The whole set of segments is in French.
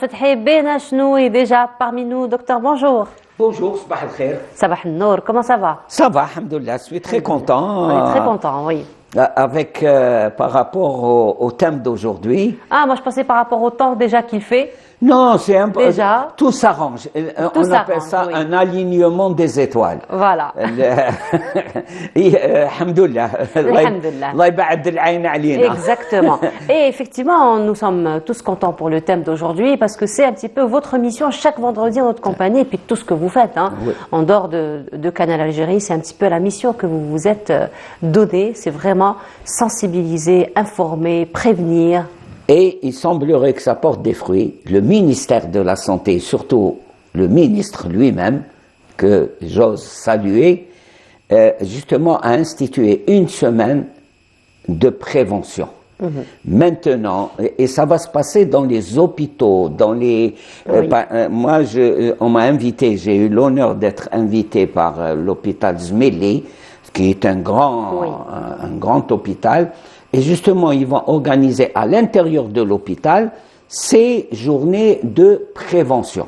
Fethi Bena Chnoui, déjà parmi nous. Docteur, bonjour. Bonjour, Sabah al-Khair. Sabah al-Nour, comment ça va? Ça va, alhamdoulilah, je suis très content. On est très content, oui. Avec, par rapport au thème d'aujourd'hui. Ah, moi je pensais par rapport au temps déjà qu'il fait. Non, c'est un peu. Déjà. Tout s'arrange. On appelle ça oui. un alignement des étoiles. Voilà. Alhamdoulilah. Alhamdoulilah. Exactement. Et effectivement, nous sommes tous contents pour le thème d'aujourd'hui parce que c'est un petit peu votre mission chaque vendredi en notre compagnie et puis tout ce que vous faites. Hein. Oui. En dehors de Canal Algérie, c'est un petit peu la mission que vous vous êtes donnée. C'est vraiment sensibiliser, informer, prévenir. Et il semblerait que ça porte des fruits. Le ministère de la Santé, surtout le ministre lui-même, que j'ose saluer, justement a institué une semaine de prévention. Maintenant, et ça va se passer dans les hôpitaux, dans les... Oui. Moi, on m'a invité, j'ai eu l'honneur d'être invité par l'hôpital Zmeli, qui est un grand hôpital. Et justement, ils vont organiser à l'intérieur de l'hôpital ces journées de prévention.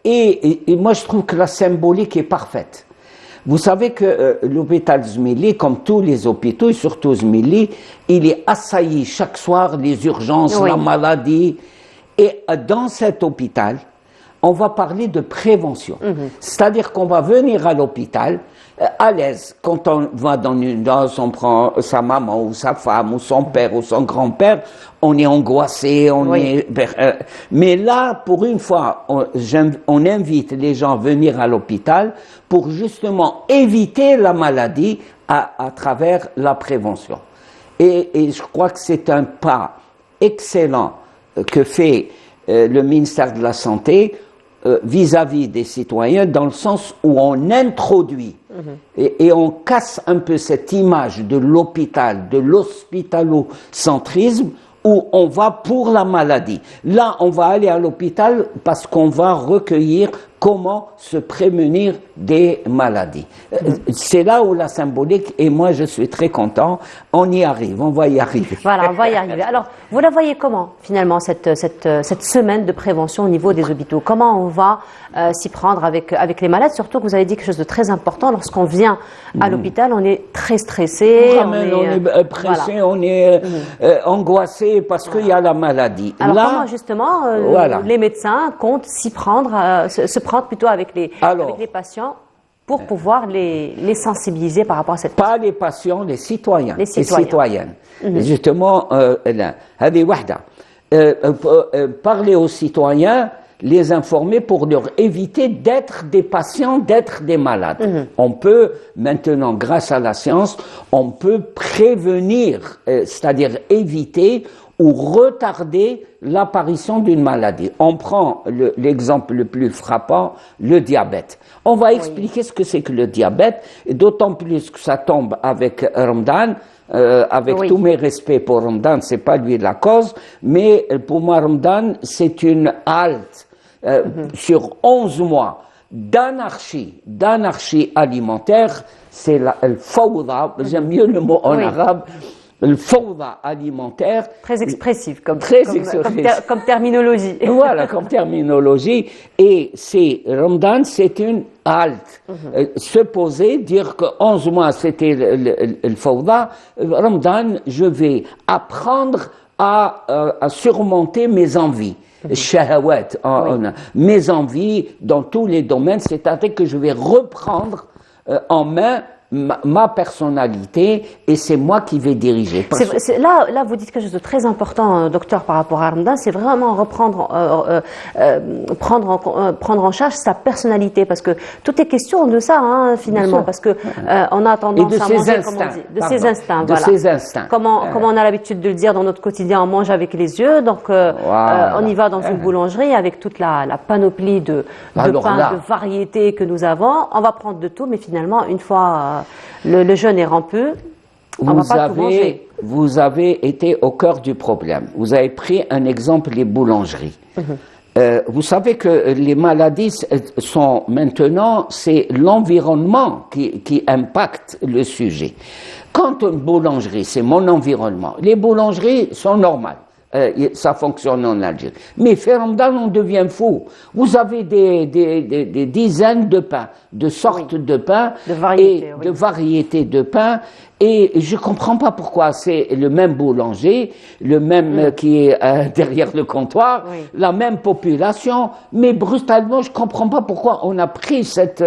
Et moi, je trouve que la symbolique est parfaite. Vous savez que l'hôpital Zmeli, comme tous les hôpitaux, et surtout Zmeli, il est assailli chaque soir, les urgences, la maladie. Et dans cet hôpital, on va parler de prévention. C'est-à-dire qu'on va venir à l'hôpital à l'aise. Quand on va dans une danse, on prend sa maman ou sa femme ou son père ou son grand-père, on est angoissé, mais là, pour une fois, on invite les gens à venir à l'hôpital pour justement éviter la maladie à travers la prévention. Et je crois que c'est un pas excellent que fait le ministère de la Santé vis-à-vis des citoyens, dans le sens où on introduit et on casse un peu cette image de l'hôpital, de l'hospitalocentrisme, où on va pour la maladie. Là, on va aller à l'hôpital parce qu'on va recueillir comment se prémunir des maladies. C'est là où la symbolique, et moi je suis très content, on y arrive, on va y arriver. Voilà, on va y arriver. Alors, vous la voyez comment, finalement, cette semaine de prévention au niveau des hôpitaux? Comment on va s'y prendre avec les malades? Surtout que vous avez dit quelque chose de très important, lorsqu'on vient à l'hôpital, on est très stressé. On est pressé, on est angoissé parce qu'il y a la maladie. Alors là, comment justement les médecins comptent s'y prendre, se prendre plutôt avec les patients pour pouvoir les sensibiliser par rapport à cette Pas les patients, les citoyens. Les citoyennes. Justement, parler aux citoyens, les informer pour leur éviter d'être des patients, d'être des malades. On peut maintenant, grâce à la science, on peut prévenir, c'est-à-dire éviter ou retarder l'apparition d'une maladie. On prend l'exemple le plus frappant, le diabète. On va expliquer ce que c'est que le diabète, et d'autant plus que ça tombe avec Ramadan. Tous mes respects pour Ramadan, c'est pas lui la cause, mais pour moi Ramadan, c'est une halte sur 11 mois d'anarchie alimentaire. C'est le fawda, j'aime mieux le mot en arabe. Le fawda alimentaire. Très expressif comme terminologie. Voilà, comme terminologie. Et Ramadan, c'est une halte. Se poser, dire que 11 mois, c'était le fawda. Ramadan, je vais apprendre à surmonter mes envies. Shahawat, mes envies dans tous les domaines, c'est-à-dire que je vais reprendre en main ma personnalité, et c'est moi qui vais diriger. Là, vous dites quelque chose de très important, docteur, par rapport à Ramadan, c'est vraiment prendre en charge sa personnalité, parce que tout est question de ça, hein, finalement, parce que on a tendance à manger, comme on dit, de ses instincts. Comme on a l'habitude de le dire dans notre quotidien, on mange avec les yeux, donc on y va dans une boulangerie avec toute la panoplie de pain, de variétés que nous avons, on va prendre de tout, mais finalement, une fois le jeûne est rompu, on va pas tout manger. Vous avez été au cœur du problème. Vous avez pris un exemple, les boulangeries. Vous savez que les maladies sont maintenant, c'est l'environnement qui impacte le sujet. Quand une boulangerie, c'est mon environnement, les boulangeries sont normales. ça fonctionne en Algérie. Mais fait Ramadan, on devient fou. Vous avez des dizaines de pains, de sortes de pains, de variétés de pains. Et je comprends pas pourquoi c'est le même boulanger, le même qui est derrière le comptoir, la même population, mais brutalement, je comprends pas pourquoi on a pris cette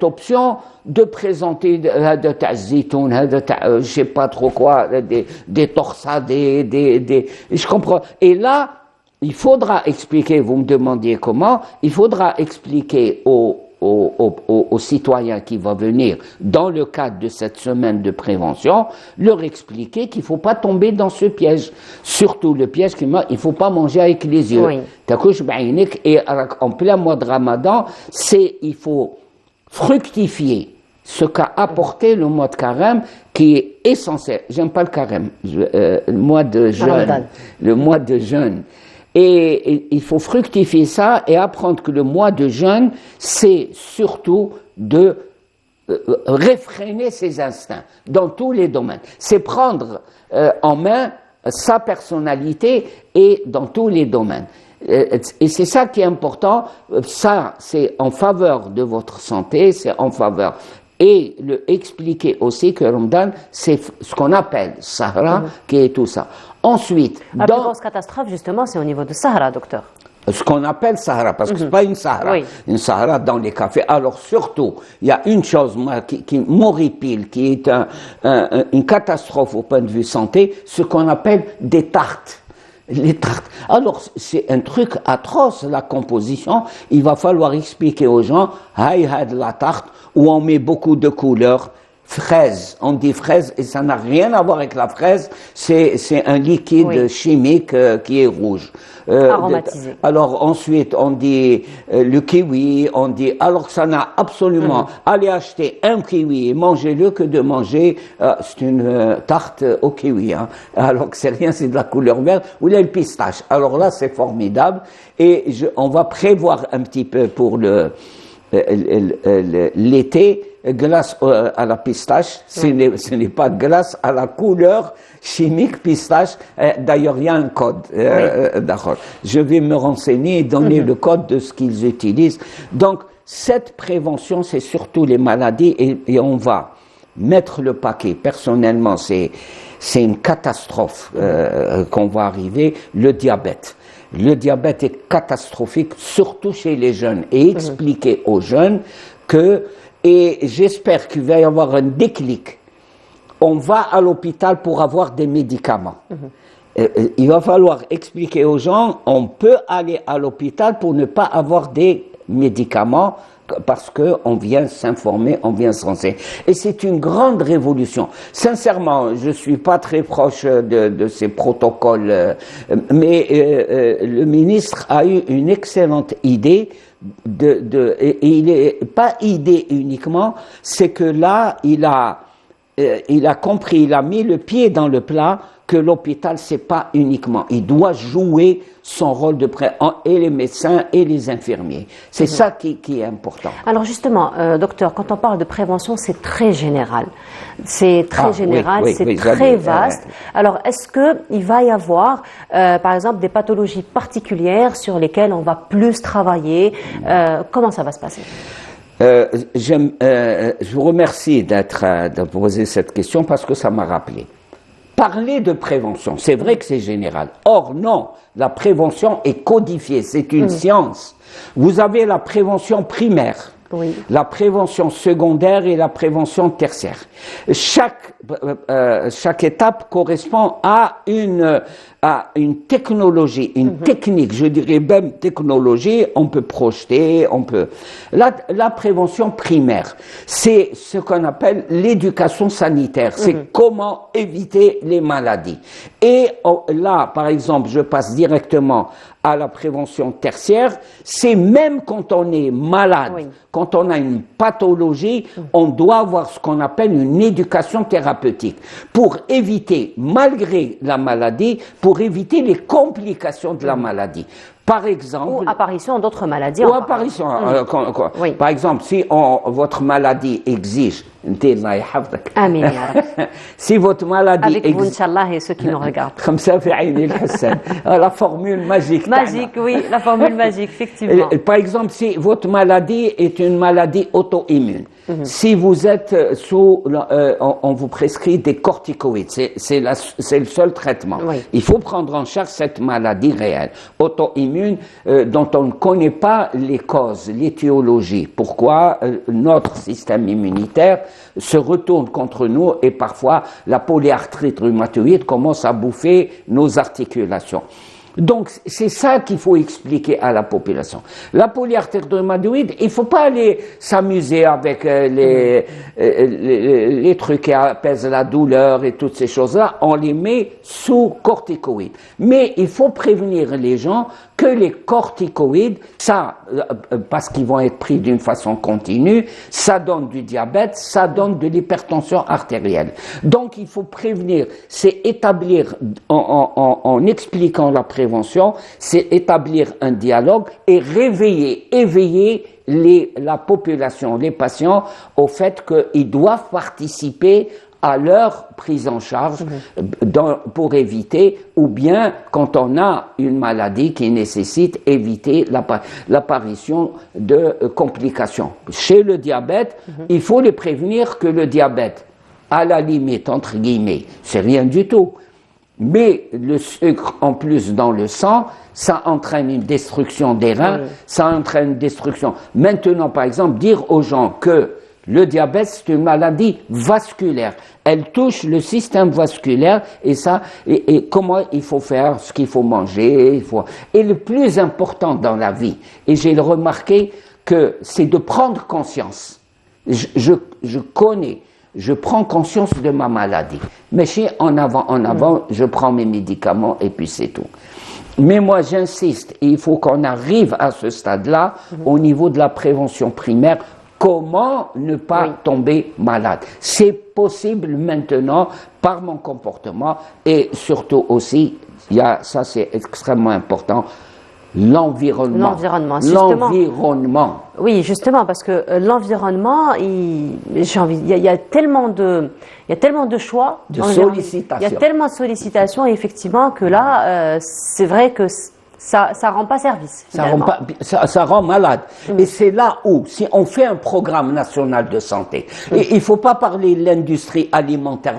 option de présenter de ta'zitoun, je sais pas trop quoi, des torsades, je comprends. Et là, il faudra expliquer, vous me demandiez comment, il faudra expliquer aux citoyens qui vont venir dans le cadre de cette semaine de prévention, leur expliquer qu'il ne faut pas tomber dans ce piège. Surtout le piège qu'il ne faut pas manger avec les yeux. Et en plein mois de Ramadan, il faut fructifier ce qu'a apporté le mois de carême qui est essentiel. J'aime pas le carême, le mois de jeûne. Le mois de jeûne. Et il faut fructifier ça et apprendre que le mois de jeûne, c'est surtout de réfréner ses instincts dans tous les domaines. C'est prendre en main sa personnalité et dans tous les domaines. Et c'est ça qui est important. Ça, c'est en faveur de votre santé, c'est en faveur. Et expliquer aussi que Ramadan, c'est ce qu'on appelle Sahara, qui est tout ça. Ensuite, la plus grosse catastrophe, justement, c'est au niveau de Sahara, docteur. Ce qu'on appelle Sahara, parce que c'est pas une Sahara. Une Sahara dans les cafés. Alors surtout, il y a une chose moi, qui m'horripile, qui est une catastrophe au point de vue santé, ce qu'on appelle des tartes. Les tartes. Alors, c'est un truc atroce, la composition. Il va falloir expliquer aux gens, la tarte, où on met beaucoup de couleurs. Fraise, on dit fraise, et ça n'a rien à voir avec la fraise, c'est un liquide chimique qui est rouge. Aromatisé. Alors ensuite, on dit le kiwi, on dit, alors que ça n'a absolument, allez acheter un kiwi et mangez-le que de manger, c'est une tarte au kiwi, hein, alors que c'est rien, c'est de la couleur verte, ou là le pistache. Alors là, c'est formidable, et on va prévoir un petit peu pour l'été, glace à la pistache, ce n'est pas glace à la couleur chimique pistache. D'ailleurs, il y a un code. D'accord. Je vais me renseigner et donner le code de ce qu'ils utilisent. Donc, cette prévention, c'est surtout les maladies et on va mettre le paquet. Personnellement, c'est une catastrophe qu'on va arriver. Le diabète. Le diabète est catastrophique, surtout chez les jeunes. Et expliquer aux jeunes et j'espère qu'il va y avoir un déclic. On va à l'hôpital pour avoir des médicaments. Il va falloir expliquer aux gens, on peut aller à l'hôpital pour ne pas avoir des médicaments parce qu'on vient s'informer, on vient se renseigner. Et c'est une grande révolution. Sincèrement, je suis pas très proche de ces protocoles, mais le ministre a eu une excellente idée et il est pas idée uniquement, c'est que là, il a compris, il a mis le pied dans le plat que l'hôpital, c'est pas uniquement. Il doit jouer son rôle de près, et les médecins et les infirmiers. C'est ça qui est important. Alors justement, docteur, quand on parle de prévention, c'est très général. C'est très général, c'est très vaste. Alors, est-ce qu'il va y avoir, par exemple, des pathologies particulières sur lesquelles on va plus travailler? Comment ça va se passer? Je vous remercie de poser cette question parce que ça m'a rappelé. Parler de prévention, c'est vrai que c'est général. Or, non, la prévention est codifiée, c'est une science. Vous avez la prévention primaire, la prévention secondaire et la prévention tertiaire. Chaque étape correspond à une technologie, une technique, je dirais même technologie, on peut projeter, La prévention primaire, c'est ce qu'on appelle l'éducation sanitaire, c'est comment éviter les maladies. Et là, par exemple, je passe directement à la prévention tertiaire, c'est même quand on est malade, quand on a une pathologie, on doit avoir ce qu'on appelle une éducation thérapeutique. thérapeutique pour éviter, malgré la maladie, pour éviter les complications de la maladie. Par exemple, ou apparition d'autres maladies. Ou apparition. Oui. Par exemple, si votre maladie exige, Amin. si votre maladie avec vous, Inch'Allah, et ceux qui nous regardent. Comme ça, la formule magique. Magique, oui, la formule magique, effectivement. Par exemple, si votre maladie est une maladie auto-immune, si vous êtes sous, on vous prescrit des corticoïdes, c'est le seul traitement. Oui. Il faut prendre en charge cette maladie réelle, auto-immune, dont on ne connaît pas les causes, l'étiologie. Pourquoi notre système immunitaire se retourne contre nous et parfois la polyarthrite rhumatoïde commence à bouffer nos articulations. Donc, c'est ça qu'il faut expliquer à la population. La polyarthrite rhumatoïde, il faut pas aller s'amuser avec les trucs qui apaisent la douleur et toutes ces choses-là. On les met sous corticoïdes. Mais il faut prévenir les gens que les corticoïdes, ça, parce qu'ils vont être pris d'une façon continue, ça donne du diabète, ça donne de l'hypertension artérielle. Donc, il faut prévenir, c'est établir, en expliquant la prévention, c'est établir un dialogue et éveiller la population, les patients, au fait qu'ils doivent participer à leur prise en charge pour éviter, ou bien quand on a une maladie qui nécessite éviter l'apparition de complications. Chez le diabète, il faut les prévenir que le diabète, à la limite, entre guillemets, c'est rien du tout. Mais le sucre, en plus, dans le sang, ça entraîne une destruction des reins, ça entraîne une destruction. Maintenant, par exemple, dire aux gens que le diabète, c'est une maladie vasculaire. Elle touche le système vasculaire et comment il faut faire, ce qu'il faut manger. Et le plus important dans la vie, et j'ai remarqué que c'est de prendre conscience. Je prends conscience de ma maladie. Mais en avant, je prends mes médicaments et puis c'est tout. Mais moi, j'insiste, il faut qu'on arrive à ce stade-là, au niveau de la prévention primaire. Comment ne pas tomber malade? C'est possible maintenant par mon comportement et surtout aussi, ça c'est extrêmement important, l'environnement. L'environnement. Oui, justement, parce que l'environnement, il y a tellement de choix. De sollicitations. Il y a tellement de sollicitations, effectivement, que là, c'est vrai que ça rend pas service. Ça rend malade. Et c'est là où, si on fait un programme national de santé, et il faut pas parler de l'industrie alimentaire.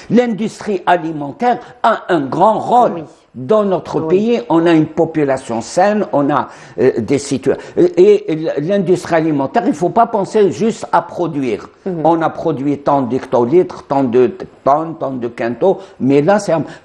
L'industrie alimentaire a un grand rôle. Dans notre pays, on a une population saine, on a des situations. Et l'industrie alimentaire, il ne faut pas penser juste à produire. On a produit tant d'hectolitres, tant de tonnes, tant de quintaux, mais là,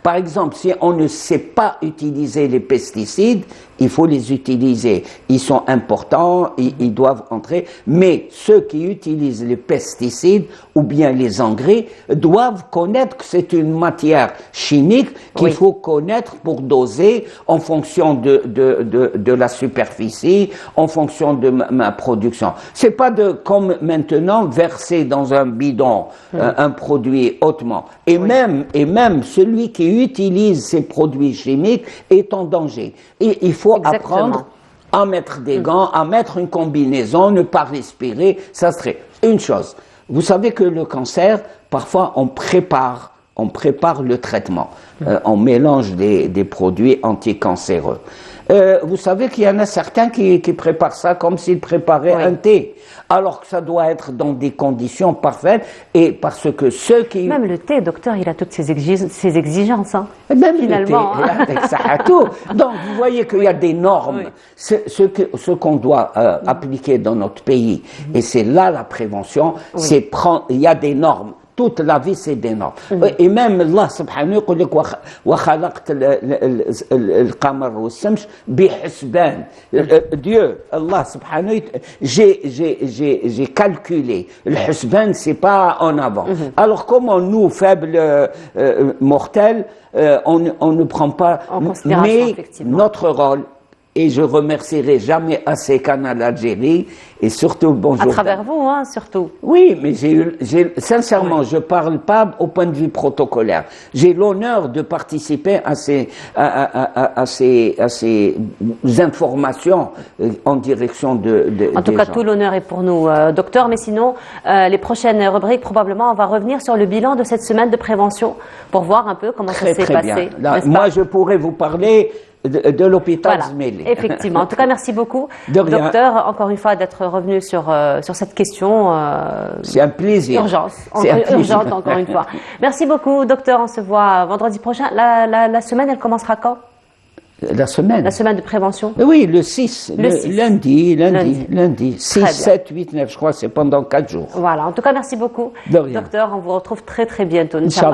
par exemple, si on ne sait pas utiliser les pesticides, il faut les utiliser. Ils sont importants, ils doivent entrer, mais ceux qui utilisent les pesticides ou bien les engrais doivent connaître que c'est une matière chimique qu'il faut connaître pour doser en fonction de la superficie, en fonction de ma production. C'est pas comme maintenant verser dans un bidon un produit hautement. Et même celui qui utilise ces produits chimiques est en danger. Et il faut apprendre à mettre des gants, à mettre une combinaison, ne pas respirer. Ça serait une chose. Vous savez que le cancer, parfois on prépare le traitement. On mélange des produits anticancéreux. Vous savez qu'il y en a certains qui préparent ça comme s'ils préparaient un thé, alors que ça doit être dans des conditions parfaites, et parce que ceux qui... Même le thé, docteur, il a toutes ses exigences, hein, même finalement. Le thé, ça a tout. Donc, vous voyez qu'il y a des normes. Ce qu'on doit appliquer dans notre pays, et c'est là la prévention, c'est il y a des normes. Toute la vie, c'est des normes. Et même Allah subhanahu wa ta'ala dit wa khalaqt al-qamar wa ash-shams bi hisban. Dieu, Allah subhanahu wa ta'ala, j'ai calculé. Le hisban, c'est pas en avant. Alors comment nous, faibles mortels, on ne prend pas, en considération, mais notre rôle, et je remercierai jamais assez Canal Algérie et surtout bonjour. À travers vous, hein, surtout. Oui, mais sincèrement, je parle pas au point de vue protocolaire. J'ai l'honneur de participer à ces informations en direction en tout cas, tout l'honneur est pour nous, docteur. Mais sinon, les prochaines rubriques, probablement, on va revenir sur le bilan de cette semaine de prévention pour voir un peu comment ça s'est passé. Là, moi, je pourrais vous parler de l'hôpital Zmeli. Effectivement. En tout cas, merci beaucoup, docteur, encore une fois, d'être revenu sur cette question. C'est un plaisir. Urgente, encore une fois. Merci beaucoup, docteur. On se voit vendredi prochain. La semaine, elle commencera quand? La semaine. La semaine de prévention. Oui, le 6. Lundi. 6, 7, 8, 9, je crois, c'est pendant 4 jours. Voilà. En tout cas, merci beaucoup, docteur. On vous retrouve très, très bientôt. Inch'Allah.